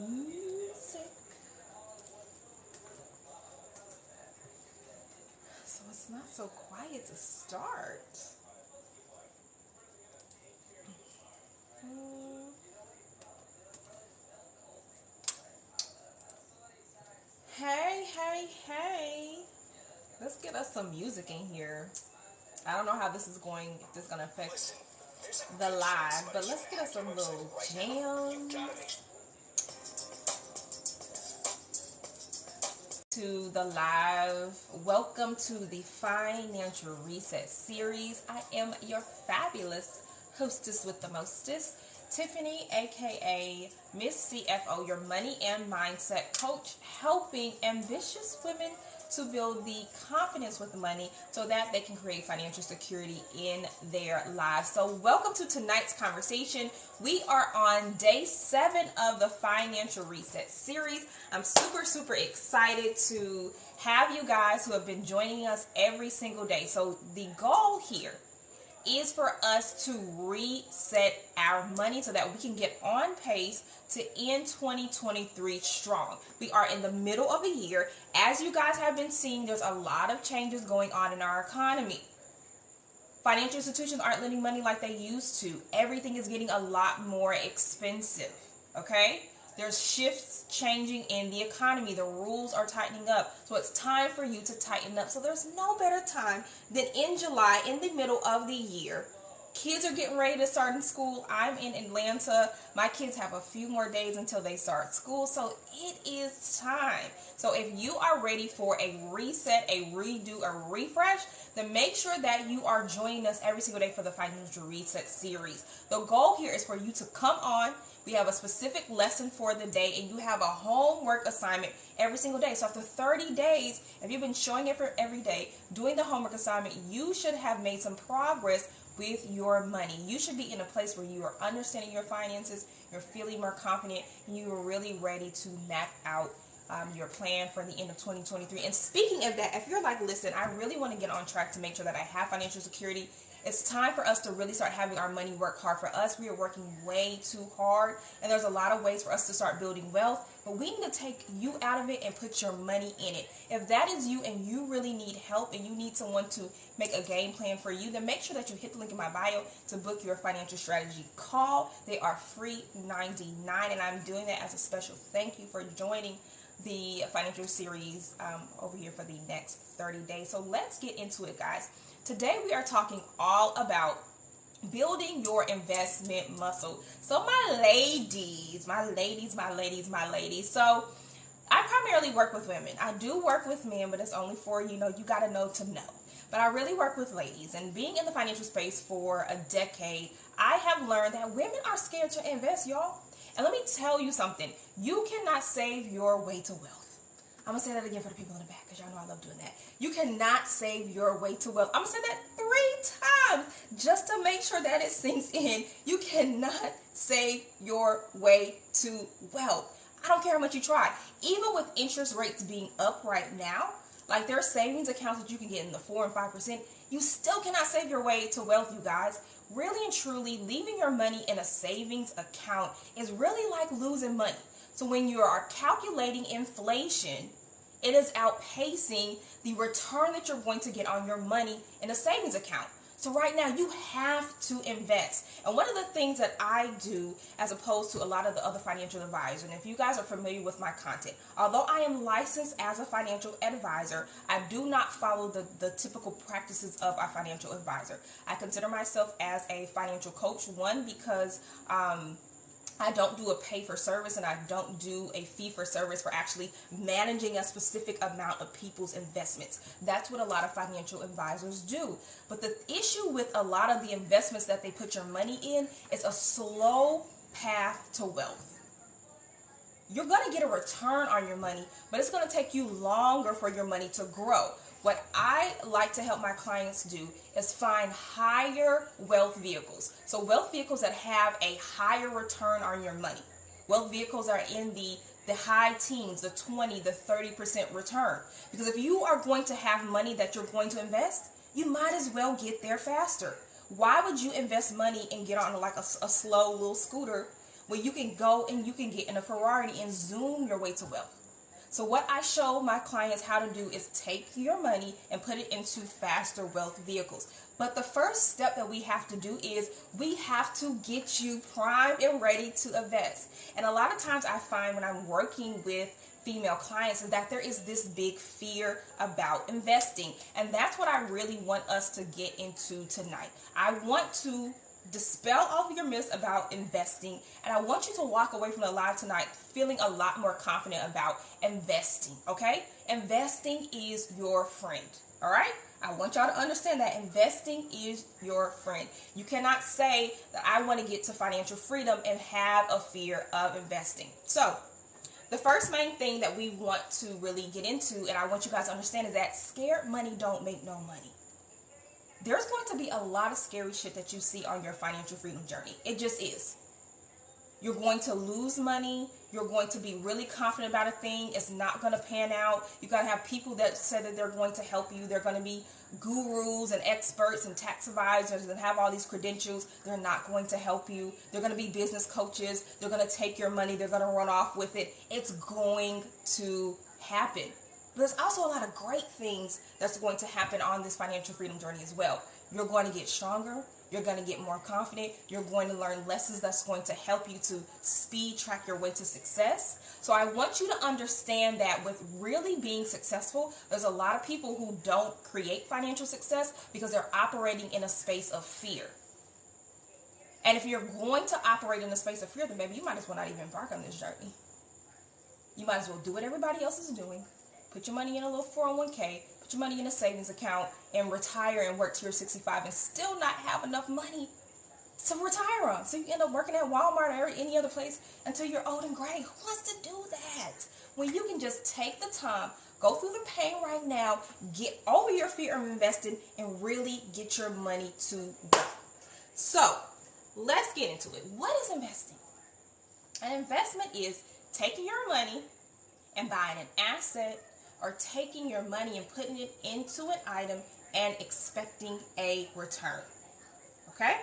Music. So it's not so quiet to start. Hmm. Hey, hey, hey. Let's get us some music in here. I don't know how this is going, if this is going to affect the live, but let's get us some little jams to the live. Welcome to the Financial Reset series. I am your fabulous hostess with the mostest, Tiffany, aka Miss CFO, your money and mindset coach, helping ambitious women to build the confidence with money so that they can create financial security in their lives. So welcome to tonight's conversation. We are on day 7 of the Financial Reset series. I'm super excited to have you guys who have been joining us every single day. So the goal here is for us to reset our money so that we can get on pace to end 2023 strong. We are in the middle of a year. As you guys have been seeing, there's a lot of changes going on in our economy. Financial institutions aren't lending money like they used to. Everything is getting a lot more expensive, okay? There's shifts changing in the economy. The rules are tightening up. So it's time for you to tighten up. So there's no better time than in July, in the middle of the year. Kids are getting ready to start in school. I'm in Atlanta. My kids have a few more days until they start school. So it is time. So if you are ready for a reset, a redo, a refresh, then make sure that you are joining us every single day for the Financial Reset series. The goal here is for you to come on. We have a specific lesson for the day, and you have a homework assignment every single day. So after 30 days, if you've been showing up for every day, doing the homework assignment, you should have made some progress with your money. You should be in a place where you are understanding your finances, you're feeling more confident, and you are really ready to map out your plan for the end of 2023. And speaking of that, if you're like, listen, I really want to get on track to make sure that I have financial security, it's time for us to really start having our money work hard for us. We are working way too hard, and there's a lot of ways for us to start building wealth, but we need to take you out of it and put your money in it. If that is you and you really need help and you need someone to make a game plan for you, then make sure that you hit the link in my bio to book your financial strategy call. They are free $99, and I'm doing that as a special thank you for joining the financial series over here for the next 30 days. So let's get into it, guys. Today we are talking all about building your investment muscle. So my ladies. So I primarily work with women. I do work with men, but it's only for, you got to know to know. But I really work with ladies. And being in the financial space for a decade, I have learned that women are scared to invest, y'all. And let me tell you something. You cannot save your way to wealth. I'm going to say that again for the people in the back because y'all know I love doing that. You cannot save your way to wealth. I'm going to say that 3 times just to make sure that it sinks in. You cannot save your way to wealth. I don't care how much you try. Even with interest rates being up right now, like there are savings accounts that you can get in the 4 and 5%, you still cannot save your way to wealth, you guys. Really and truly, leaving your money in a savings account is really like losing money. So when you are calculating inflation, it is outpacing the return that you're going to get on your money in a savings account. So right now, you have to invest. And one of the things that I do, as opposed to a lot of the other financial advisors, and if you guys are familiar with my content, although I am licensed as a financial advisor, I do not follow the typical practices of a financial advisor. I consider myself as a financial coach, one, because I don't do a pay for service and I don't do a fee for service for actually managing a specific amount of people's investments. That's what a lot of financial advisors do. But the issue with a lot of the investments that they put your money in is a slow path to wealth. You're going to get a return on your money, but it's going to take you longer for your money to grow. What I like to help my clients do is find higher wealth vehicles. So wealth vehicles that have a higher return on your money. Wealth vehicles are in the high teens, the 20, the 30% return. Because if you are going to have money that you're going to invest, you might as well get there faster. Why would you invest money and get on like a slow little scooter when you can go and you can get in a Ferrari and zoom your way to wealth. So what I show my clients how to do is take your money and put it into faster wealth vehicles. But the first step that we have to do is we have to get you primed and ready to invest. And a lot of times I find when I'm working with female clients is that there is this big fear about investing. And that's what I really want us to get into tonight. I want to dispel all of your myths about investing, and I want you to walk away from the live tonight feeling a lot more confident about investing. Okay, investing is your friend. All right, I want y'all to understand that investing is your friend. You cannot say that I want to get to financial freedom and have a fear of investing. So the first main thing that we want to really get into, and I want you guys to understand, is that scared money don't make no money. There's going to be a lot of scary shit that you see on your financial freedom journey. It just is. You're going to lose money. You're going to be really confident about a thing. It's not going to pan out. You're going to have people that say that they're going to help you. They're going to be gurus and experts and tax advisors and have all these credentials. They're not going to help you. They're going to be business coaches. They're going to take your money. They're going to run off with it. It's going to happen. There's also a lot of great things that's going to happen on this financial freedom journey as well. You're going to get stronger. You're going to get more confident. You're going to learn lessons that's going to help you to speed track your way to success. So I want you to understand that with really being successful, there's a lot of people who don't create financial success because they're operating in a space of fear. And if you're going to operate in a space of fear, then maybe you might as well not even embark on this journey. You might as well do what everybody else is doing. Put your money in a little 401k, put your money in a savings account, and retire and work till you're 65 and still not have enough money to retire on. So you end up working at Walmart or any other place until you're old and gray. Who wants to do that? When you can just take the time, go through the pain right now, get over your fear of investing, and really get your money to work. So let's get into it. What is investing? An investment is taking your money and buying an asset, or taking your money and putting it into an item and expecting a return. Okay?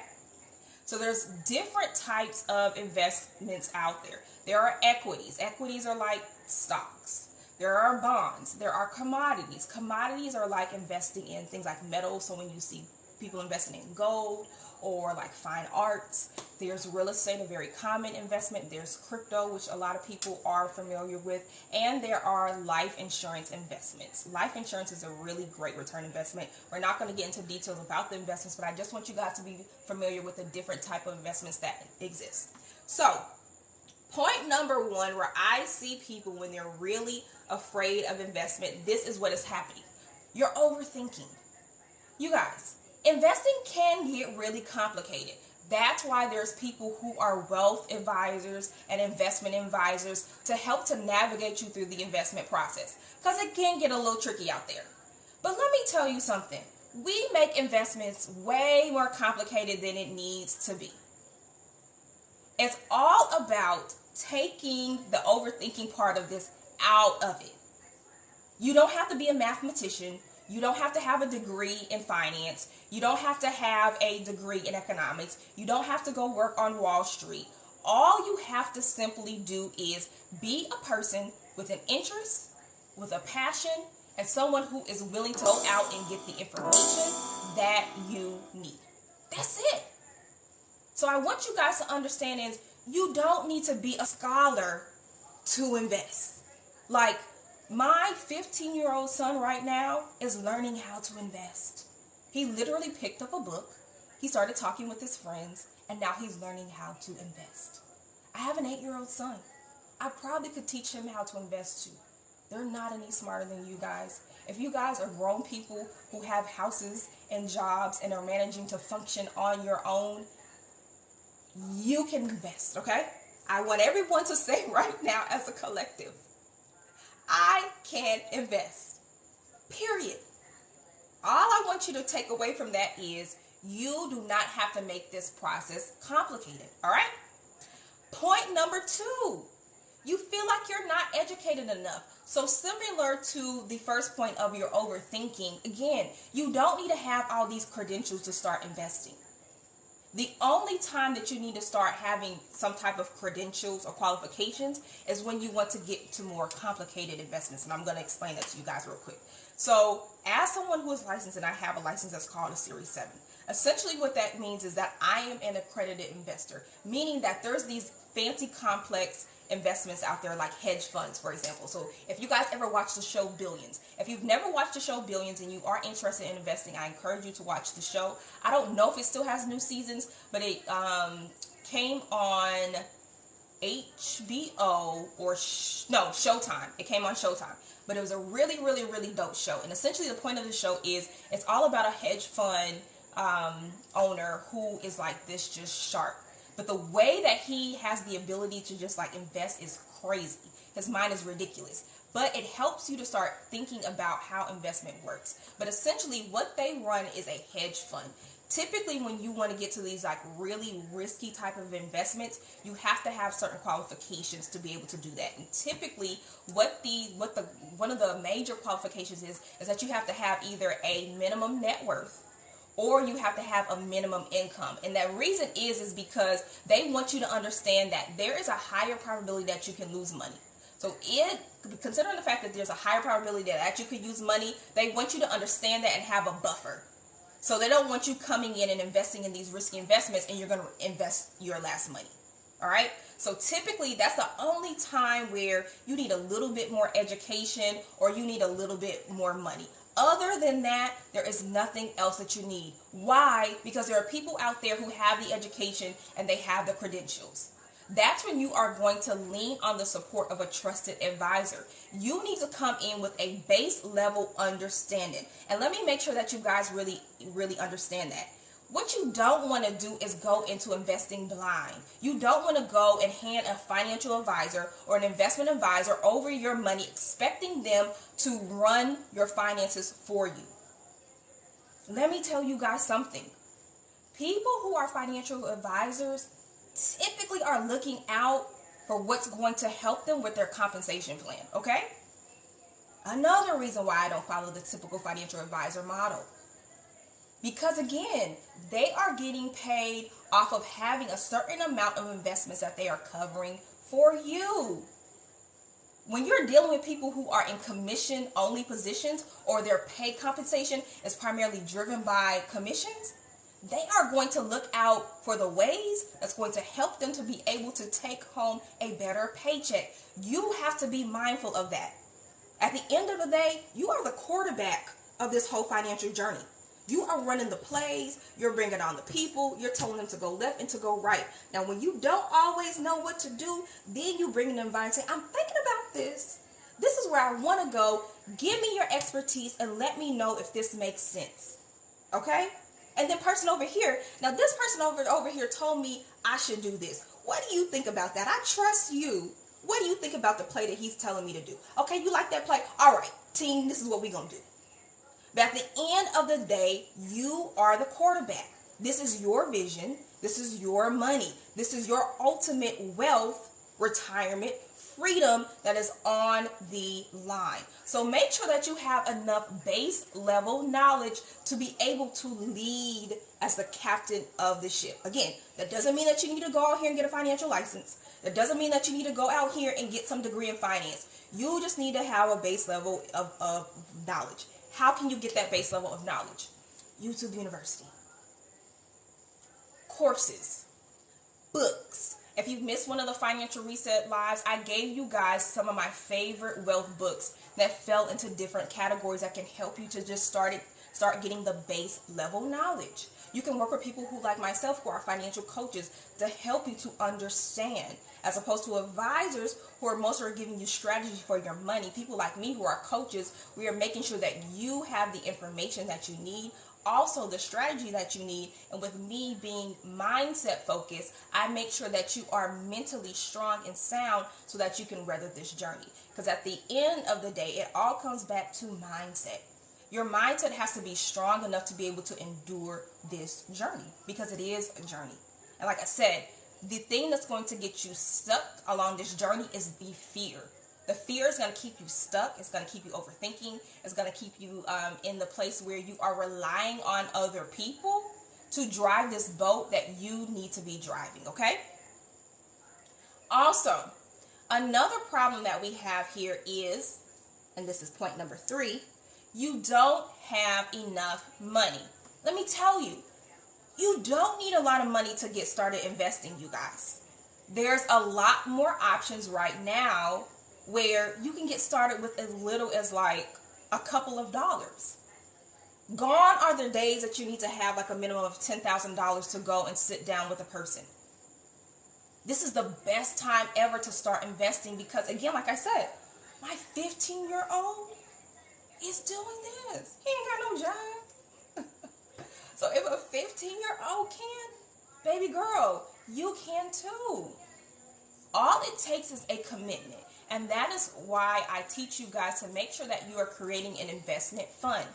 So there's different types of investments out there. There are equities. Equities are like stocks. There are bonds. There are commodities. Commodities are like investing in things like metals. So when you see people investing in gold or like fine arts, there's real estate, a very common investment. There's crypto, which a lot of people are familiar with. And there are life insurance investments. Life insurance is a really great return investment. We're not going to get into details about the investments, but I just want you guys to be familiar with the different type of investments that exist. So point number one, where I see people when they're really afraid of investment, this is what is happening. You're overthinking. You guys, investing can get really complicated. That's why there's people who are wealth advisors and investment advisors to help to navigate you through the investment process, because it can get a little tricky out there. But let me tell you something. We make investments way more complicated than it needs to be. It's all about taking the overthinking part of this out of it. You don't have to be a mathematician. You don't have to have a degree in finance. You don't have to have a degree in economics. You don't have to go work on Wall Street. All you have to simply do is be a person with an interest, with a passion, and someone who is willing to go out and get the information that you need. That's it. So I want you guys to understand is you don't need to be a scholar to invest. Like, my 15-year-old son right now is learning how to invest. He literally picked up a book. He started talking with his friends, and now he's learning how to invest. I have an 8-year-old son. I probably could teach him how to invest too. They're not any smarter than you guys. If you guys are grown people who have houses and jobs and are managing to function on your own, you can invest, okay? I want everyone to say right now as a collective, I can invest. Period. All I want you to take away from that is you do not have to make this process complicated. All right? Point number 2. You feel like you're not educated enough. So similar to the first point of your overthinking, again, you don't need to have all these credentials to start investing. The only time that you need to start having some type of credentials or qualifications is when you want to get to more complicated investments. And I'm going to explain that to you guys real quick. So as someone who is licensed, and I have a license that's called a Series 7, essentially what that means is that I am an accredited investor, meaning that there's these fancy complex investments out there like hedge funds, for example. So if you guys ever watch the show Billions, if you've never watched the show Billions and you are interested in investing, I encourage you to watch the show. I don't know if it still has new seasons, but it came on HBO or Showtime. It came on Showtime. But it was a really, really, really dope show. And essentially the point of the show is it's all about a hedge fund owner who is like this just shark. But the way that he has the ability to just like invest is crazy. His mind is ridiculous. But it helps you to start thinking about how investment works. But essentially what they run is a hedge fund. Typically when you want to get to these like really risky type of investments, you have to have certain qualifications to be able to do that. And typically one of the major qualifications is that you have to have either a minimum net worth or you have to have a minimum income. And that reason is because they want you to understand that there is a higher probability that you can lose money. So considering the fact that there's a higher probability that you could use money, they want you to understand that and have a buffer. So they don't want you coming in and investing in these risky investments and you're going to invest your last money. All right. So typically that's the only time where you need a little bit more education or you need a little bit more money. Other than that, there is nothing else that you need. Why? Because there are people out there who have the education and they have the credentials. That's when you are going to lean on the support of a trusted advisor. You need to come in with a base level understanding. And let me make sure that you guys really, really understand that. What you don't want to do is go into investing blind. You don't want to go and hand a financial advisor or an investment advisor over your money, expecting them to run your finances for you. Let me tell you guys something. People who are financial advisors typically are looking out for what's going to help them with their compensation plan, okay? Another reason why I don't follow the typical financial advisor model. Because again, they are getting paid off of having a certain amount of investments that they are covering for you. When you're dealing with people who are in commission only positions or their pay compensation is primarily driven by commissions, they are going to look out for the ways that's going to help them to be able to take home a better paycheck. You have to be mindful of that. At the end of the day, you are the quarterback of this whole financial journey. You are running the plays, you're bringing on the people, you're telling them to go left and to go right. Now, when you don't always know what to do, then you bring them by and say, I'm thinking about this. This is where I want to go. Give me your expertise and let me know if this makes sense. Okay? And then person over here, now this person over here told me I should do this. What do you think about that? I trust you. What do you think about the play that he's telling me to do? Okay, you like that play? All right, team, this is what we're going to do. But at the end of the day, you are the quarterback. This is your vision. This is your money. This is your ultimate wealth, retirement, freedom that is on the line. So make sure that you have enough base level knowledge to be able to lead as the captain of the ship. Again, that doesn't mean that you need to go out here and get a financial license. That doesn't mean that you need to go out here and get some degree in finance. You just need to have a base level of knowledge. How can you get that base level of knowledge? YouTube University. Courses. Books. If you've missed one of the Financial Reset Lives, I gave you guys some of my favorite wealth books that fell into different categories that can help you to just start getting the base level knowledge. You can work with people who, like myself, who are financial coaches to help you to understand, as opposed to advisors who are mostly giving you strategy for your money. People like me who are coaches, we are making sure that you have the information that you need, also the strategy that you need. And with me being mindset focused, I make sure that you are mentally strong and sound so that you can weather this journey. Because at the end of the day, it all comes back to mindset. Your mindset has to be strong enough to be able to endure this journey, because it is a journey. And like I said, the thing that's going to get you stuck along this journey is the fear. The fear is going to keep you stuck. It's going to keep you overthinking. It's going to keep you in the place where you are relying on other people to drive this boat that you need to be driving, okay? Also, another problem that we have here is, and this is point number 3, you don't have enough money. Let me tell you, you don't need a lot of money to get started investing, you guys. There's a lot more options right now where you can get started with as little as like a couple of dollars. Gone are the days that you need to have like a minimum of $10,000 to go and sit down with a person. This is the best time ever to start investing because, again, like I said, my 15-year-old is doing this. He ain't got no job. So if a 15-year-old can, baby girl, you can too. All it takes is a commitment. And that is why I teach you guys to make sure that you are creating an investment fund.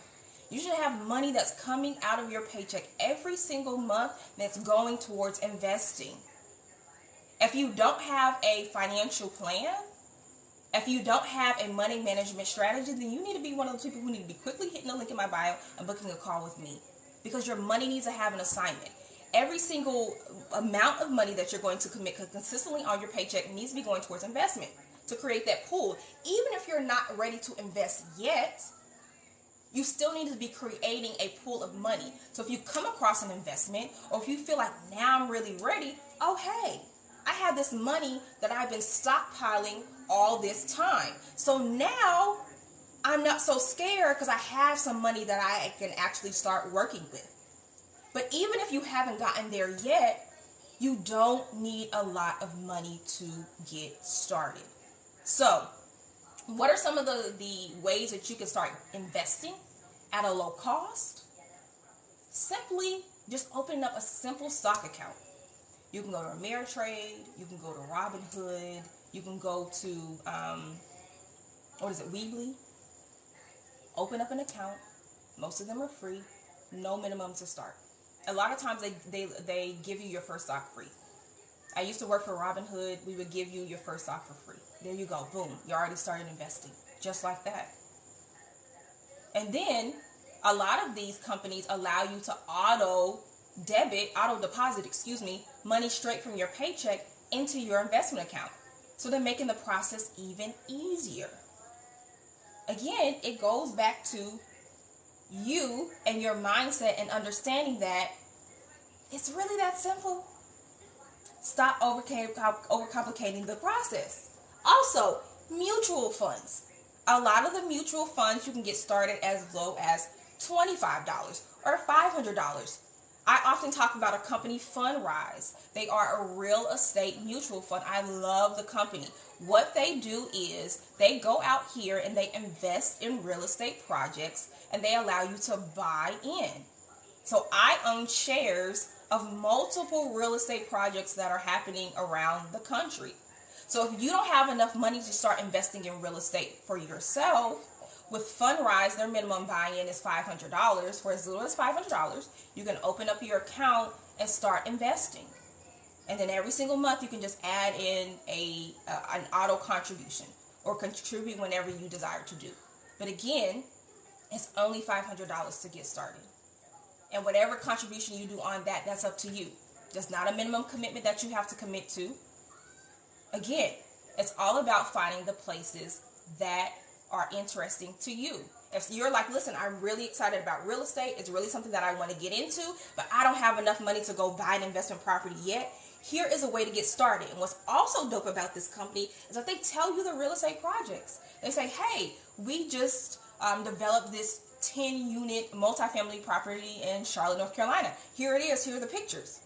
You should have money that's coming out of your paycheck every single month that's going towards investing. If you don't have a financial plan, if you don't have a money management strategy, then you need to be one of those people who need to be quickly hitting the link in my bio and booking a call with me. Because your money needs to have an assignment. Every single amount of money that you're going to commit consistently on your paycheck needs to be going towards investment to create that pool. Even if you're not ready to invest yet, you still need to be creating a pool of money. So if you come across an investment, or if you feel like now I'm really ready, oh hey, I have this money that I've been stockpiling all this time. So now I'm not so scared because I have some money that I can actually start working with. But even if you haven't gotten there yet, you don't need a lot of money to get started. So what are some of the ways that you can start investing at a low cost? Simply just opening up a simple stock account. You can go to Ameritrade, you can go to Robinhood, you can go to, Weebly. Open up an account. Most of them are free. No minimum to start. A lot of times they give you your first stock free. I used to work for Robinhood. We would give you your first stock for free. There you go. Boom. You already started investing. Just like that. And then a lot of these companies allow you to auto deposit, money straight from your paycheck into your investment account. So they're making the process even easier. Again, it goes back to you and your mindset and understanding that it's really that simple. Stop overcomplicating the process. Also, mutual funds. A lot of the mutual funds you can get started as low as $25 or $500. I often talk about a company, Fundrise. They are a real estate mutual fund. I love the company. What they do is they go out here and they invest in real estate projects and they allow you to buy in. So I own shares of multiple real estate projects that are happening around the country. So if you don't have enough money to start investing in real estate for yourself, with Fundrise, their minimum buy-in is $500. For as little as $500, you can open up your account and start investing. And then every single month, you can just add in an auto contribution or contribute whenever you desire to do. But again, it's only $500 to get started. And whatever contribution you do on that, that's up to you. There's not a minimum commitment that you have to commit to. Again, it's all about finding the places that are interesting to you. If you're like, listen, I'm really excited about real estate, it's really something that I want to get into, but I don't have enough money to go buy an investment property yet, here is a way to get started. And what's also dope about this company is that they tell you the real estate projects. They say, hey, we just developed this 10-unit multifamily property in Charlotte, North Carolina. Here it is. Here are the pictures.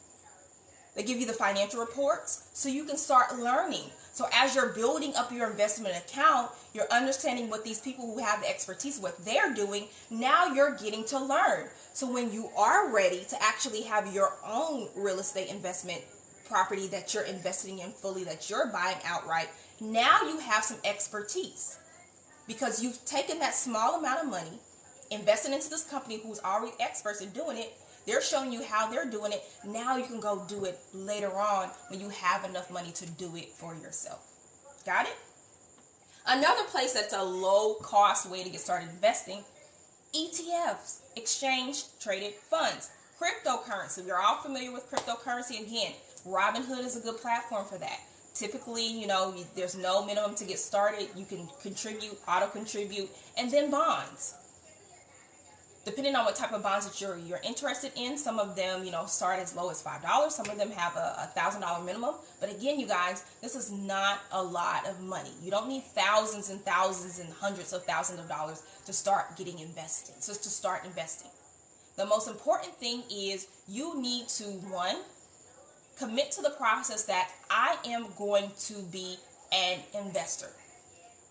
They give you the financial reports so you can start learning. So as you're building up your investment account, you're understanding what these people who have the expertise, what they're doing, now you're getting to learn. So when you are ready to actually have your own real estate investment property that you're investing in fully, that you're buying outright, now you have some expertise because you've taken that small amount of money, invested into this company who's already experts in doing it. They're showing you how they're doing it. Now you can go do it later on when you have enough money to do it for yourself. Got it? Another place that's a low-cost way to get started investing, ETFs, exchange traded funds. Cryptocurrency. We're all familiar with cryptocurrency. Again, Robinhood is a good platform for that. Typically, there's no minimum to get started. You can contribute, auto contribute, and then bonds. Depending on what type of bonds that you're interested in, some of them, start as low as $5. Some of them have a $1,000 minimum. But again, you guys, this is not a lot of money. You don't need thousands and thousands and hundreds of thousands of dollars to start getting investing. So to start investing. The most important thing is you need to, one, commit to the process that I am going to be an investor.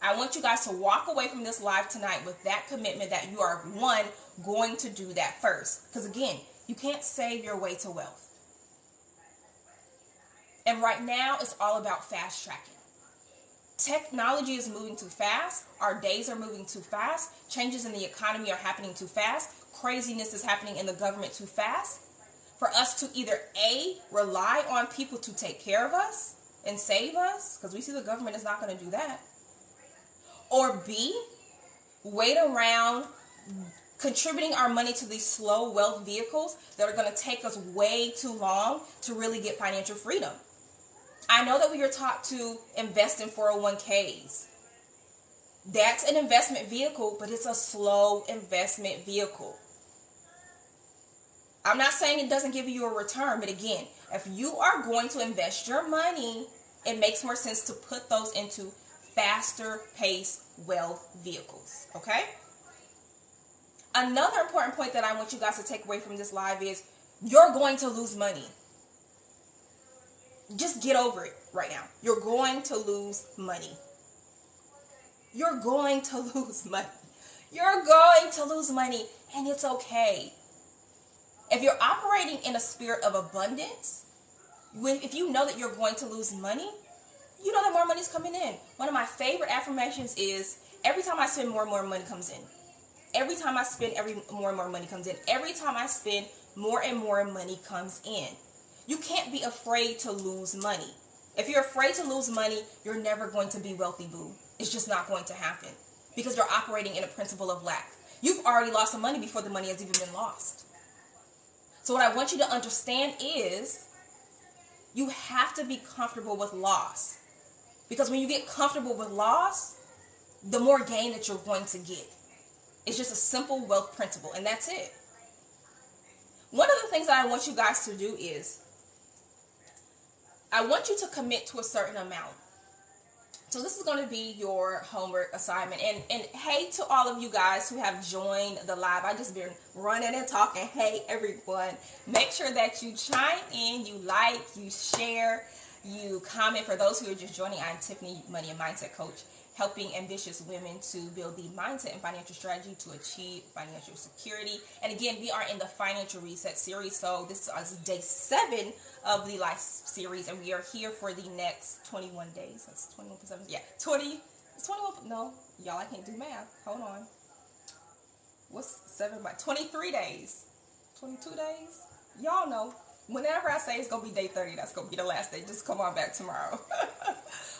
I want you guys to walk away from this live tonight with that commitment that you are, one, going to do that first. Because again, you can't save your way to wealth. And right now, it's all about fast tracking. Technology is moving too fast. Our days are moving too fast. Changes in the economy are happening too fast. Craziness is happening in the government too fast. For us to either A, rely on people to take care of us and save us, because we see the government is not going to do that. Or B, wait around contributing our money to these slow wealth vehicles that are going to take us way too long to really get financial freedom. I know that we are taught to invest in 401ks. That's an investment vehicle, but it's a slow investment vehicle. I'm not saying it doesn't give you a return, but again, if you are going to invest your money, it makes more sense to put those into faster paced wealth vehicles, okay? Another important point that I want you guys to take away from this live is you're going to lose money. Just get over it right now. You're going to lose money. You're going to lose money. You're going to lose money, and it's okay. If you're operating in a spirit of abundance, if you know that you're going to lose money, you know that more money is coming in. One of my favorite affirmations is, every time I spend, more and more money comes in. Every time I spend, more and more money comes in. Every time I spend, more and more money comes in. You can't be afraid to lose money. If you're afraid to lose money, you're never going to be wealthy, boo. It's just not going to happen because you're operating in a principle of lack. You've already lost some money before the money has even been lost. So what I want you to understand is you have to be comfortable with loss. Because when you get comfortable with loss, the more gain that you're going to get. It's just a simple wealth principle, and that's it. One of the things that I want you guys to do is I want you to commit to a certain amount. So this is going to be your homework assignment. And hey to all of you guys who have joined the live. I just been running and talking. Hey everyone. Make sure that you chime in, you like, you share, you comment. For those who are just joining, I'm Tiffany, Money and Mindset Coach, helping ambitious women to build the mindset and financial strategy to achieve financial security. And again, we are in the Financial Reset series. So this is day 7 of the life series, and we are here for the next 21 days. That's 21 plus 7. Yeah, 20. It's 21. No, y'all, I can't do math. Hold on. What's 7 by 23 days? 22 days? Y'all know. Whenever I say it's going to be day 30, that's going to be the last day. Just come on back tomorrow.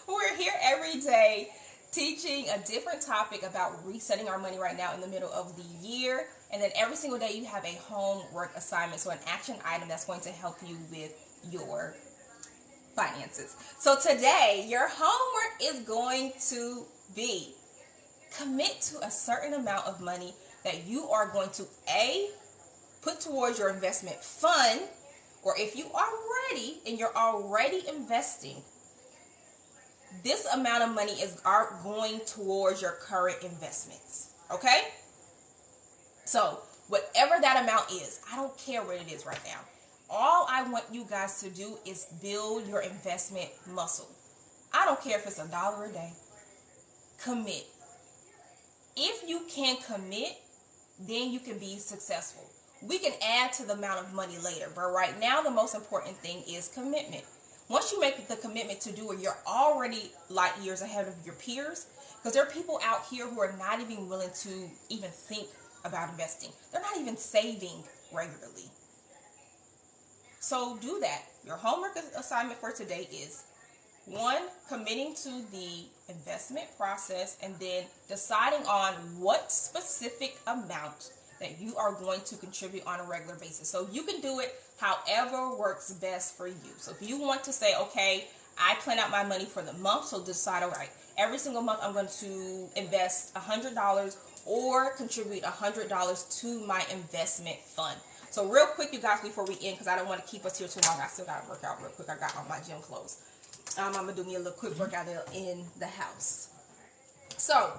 We're here every day teaching a different topic about resetting our money right now in the middle of the year. And then every single day you have a homework assignment, so an action item that's going to help you with your finances. So today, your homework is going to be commit to a certain amount of money that you are going to A, put towards your investment fund, or if you are ready and you're already investing, this amount of money are going towards your current investments. Okay? So whatever that amount is, I don't care what it is right now. All I want you guys to do is build your investment muscle. I don't care if it's $1 a day. Commit. If you can commit, then you can be successful. We can add to the amount of money later, but right now the most important thing is commitment. Once you make the commitment to do it, you're already light years ahead of your peers, because there are people out here who are not even willing to even think about investing. They're not even saving regularly. So do that. Your homework assignment for today is 1, committing to the investment process, and then deciding on what specific amount that you are going to contribute on a regular basis. So you can do it however works best for you. So if you want to say, okay, I plan out my money for the month, so decide, all right, every single month I'm going to invest $100 or contribute $100 to my investment fund. So real quick, you guys, before we end, because I don't want to keep us here too long, I still got to work out real quick. I got on my gym clothes. I'm going to do me a little quick workout in the house. So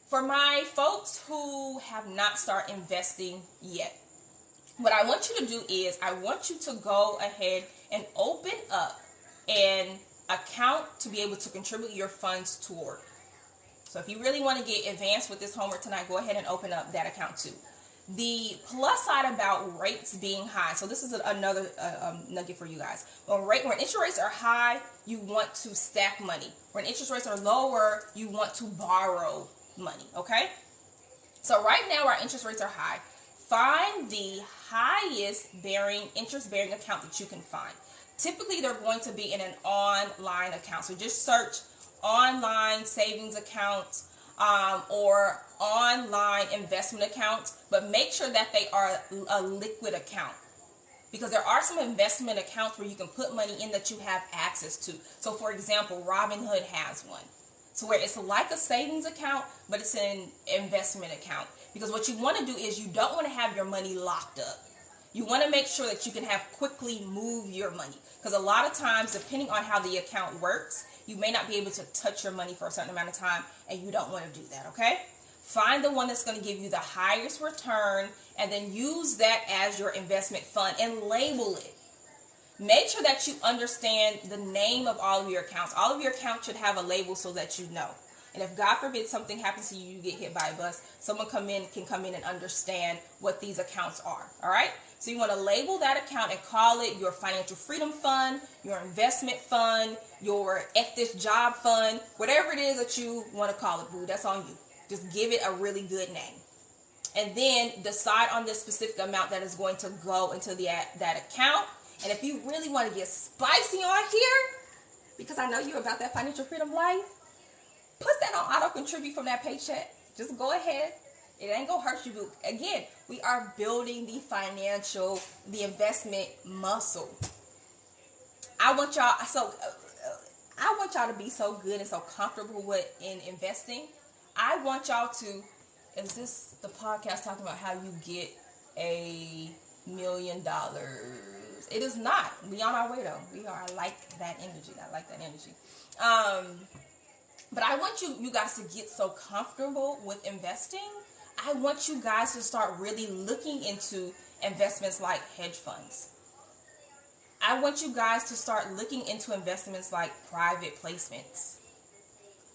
for my folks who have not started investing yet, what I want you to do is I want you to go ahead and open up an account to be able to contribute your funds toward. So if you really want to get advanced with this homework tonight, go ahead and open up that account too. The plus side about rates being high, so this is another nugget for you guys. When interest rates are high, you want to stack money. When interest rates are lower, you want to borrow money, okay? So right now our interest rates are high. Find the highest interest bearing account that you can find. Typically they're going to be in an online account. So just search online savings accounts or online investment accounts, but make sure that they are a liquid account, because there are some investment accounts where you can put money in that you have access to. So for example, Robinhood has one. So where it's like a savings account, but it's an investment account. Because what you want to do is you don't want to have your money locked up. You want to make sure that you can quickly move your money. Because a lot of times, depending on how the account works, you may not be able to touch your money for a certain amount of time, and you don't want to do that, okay? Find the one that's going to give you the highest return, and then use that as your investment fund and label it. Make sure that you understand the name of all of your accounts. All of your accounts should have a label so that you know. And if God forbid something happens to you, you get hit by a bus, someone can come in and understand what these accounts are, all right? So you want to label that account and call it your financial freedom fund, your investment fund, your F this job fund, whatever it is that you want to call it, boo, that's on you. Just give it a really good name. And then decide on the specific amount that is going to go into that account. And if you really want to get spicy on here, because I know you're about that financial freedom life, put that on auto contribute from that paycheck. Just go ahead. It ain't gonna hurt you. Again, we are building the investment muscle. I want y'all to be so good and so comfortable in investing. I want y'all to, is this the podcast talking about how you get $1 million? It is not. We on our way though. I like that energy. But I want you guys to get so comfortable with investing. I want you guys to start really looking into investments like hedge funds. I want you guys to start looking into investments like private placements.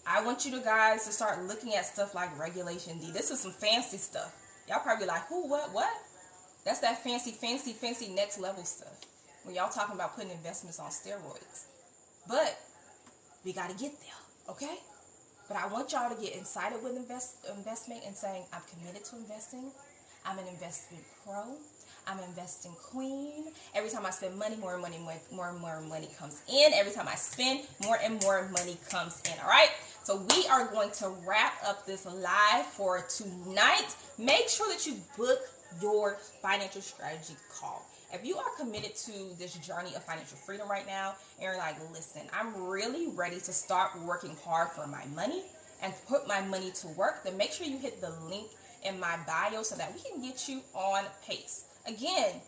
I want you guys to start looking at stuff like Regulation D. This is some fancy stuff. Y'all probably like, who, what? That's that fancy next level stuff. When y'all talking about putting investments on steroids. But we got to get there, okay? But I want y'all to get excited with investment and saying, I'm committed to investing. I'm an investment pro. I'm an investing queen. Every time I spend money, more and more money comes in. Every time I spend, more and more money comes in, all right? So we are going to wrap up this live for tonight. Make sure that you book your financial strategy call. If you are committed to this journey of financial freedom right now, and you're like, listen, I'm really ready to start working hard for my money and put my money to work, then make sure you hit the link in my bio so that we can get you on pace. Again,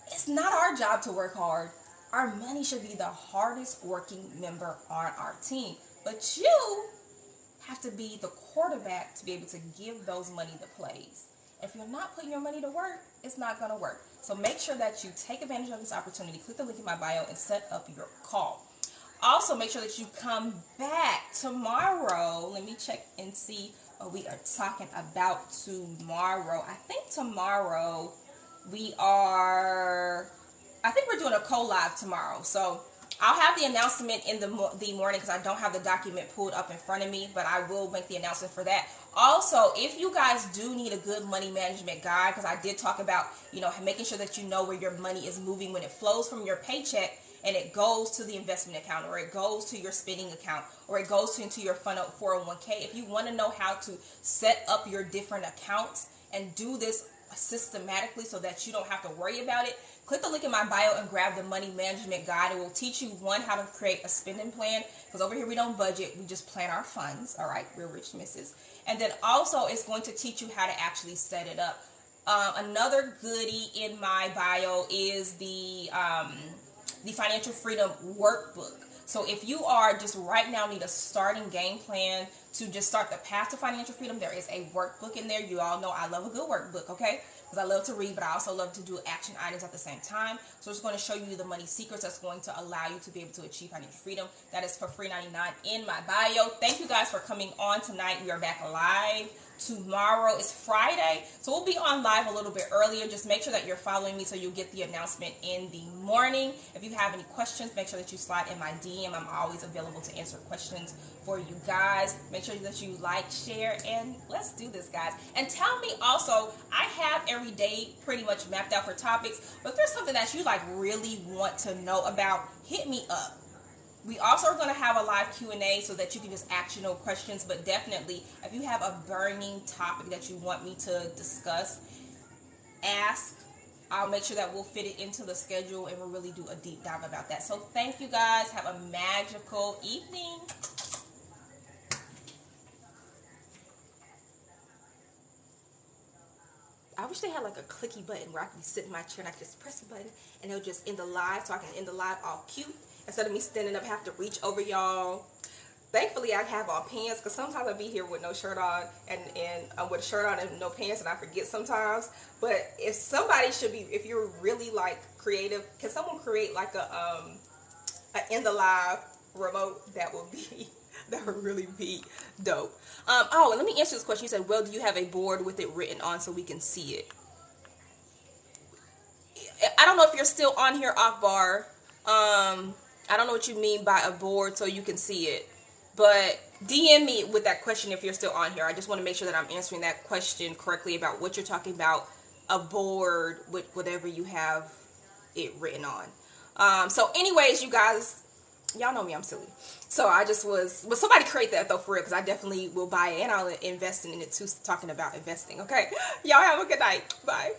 it's not our job to work hard. Our money should be the hardest working member on our team. But you have to be the quarterback to be able to give those money the plays. If you're not putting your money to work, it's not going to work. So make sure that you take advantage of this opportunity. Click the link in my bio and set up your call. Also, make sure that you come back tomorrow. Let me check and see what we are talking about tomorrow. I think tomorrow we're doing a co-live tomorrow. So I'll have the announcement in the morning because I don't have the document pulled up in front of me, but I will make the announcement for that. Also, if you guys do need a good money management guide, because I did talk about, making sure that you know where your money is moving when it flows from your paycheck and it goes to the investment account, or it goes to your spending account, or it goes into your 401k. If you want to know how to set up your different accounts and do this systematically so that you don't have to worry about it, click the link in my bio and grab the money management guide. It will teach you, one, how to create a spending plan, because over here we don't budget, we just plan our funds. All right, we're rich misses. And then also it's going to teach you how to actually set it up. Another goodie in my bio is the Financial Freedom Workbook. So if you are just right now need a starting game plan to just start the path to financial freedom, there is a workbook in there. You all know I love a good workbook, okay? Because I love to read, but I also love to do action items at the same time. So it's going to show you the money secrets that's going to allow you to be able to achieve financial freedom. That is for free $99 in my bio. Thank you guys for coming on tonight. We are back live. Tomorrow is Friday, so we'll be on live a little bit earlier. Just make sure that you're following me so you'll get the announcement in the morning. If you have any questions, make sure that you slide in my DM. I'm always available to answer questions for you guys. Make sure that you like, share, and let's do this, guys. And tell me also, I have every day pretty much mapped out for topics, but if there's something that you like really want to know about, hit me up. We also are going to have a live Q&A so that you can just ask your questions, but definitely if you have a burning topic that you want me to discuss, ask. I'll make sure that we'll fit it into the schedule and we'll really do a deep dive about that. So thank you guys. Have a magical evening. I wish they had like a clicky button where I could sit in my chair and I could just press the button and it'll just end the live so I can end the live all cute. Instead of me standing up, have to reach over y'all. Thankfully, I have on pants because sometimes I'll be here with no shirt on and with a shirt on and no pants, and I forget sometimes. But if somebody should be, if you're really like creative, can someone create like a in the live remote? That would really be dope. Oh, and let me answer this question. You said, well, do you have a board with it written on so we can see it? I don't know if you're still on here, Akbar. I don't know what you mean by a board so you can see it, but DM me with that question if you're still on here. I just want to make sure that I'm answering that question correctly about what you're talking about, a board with whatever you have it written on. So anyways, you guys, y'all know me, I'm silly. So I just will somebody create that though for real, because I definitely will buy it and I'll invest in it too, talking about investing. Okay, y'all have a good night. Bye.